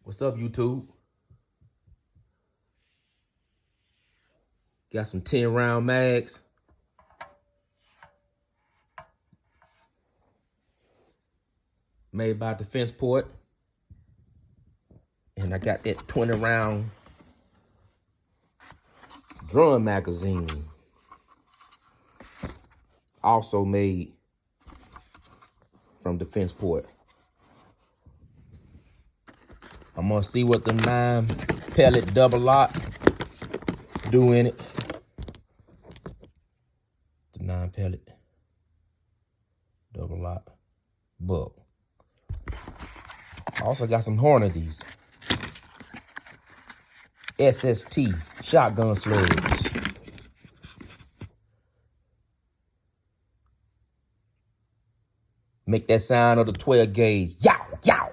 What's up, YouTube? Got some 10-round mags. Made by Defenceport. And I got that 20-round drum magazine. Also made from Defenceport. I'm gonna see what the 9 pellet double lock do in it. The 9 pellet double lock buck. I also got some Hornadies. SST shotgun slugs. Make that sound of the 12 gauge. Yow, yow.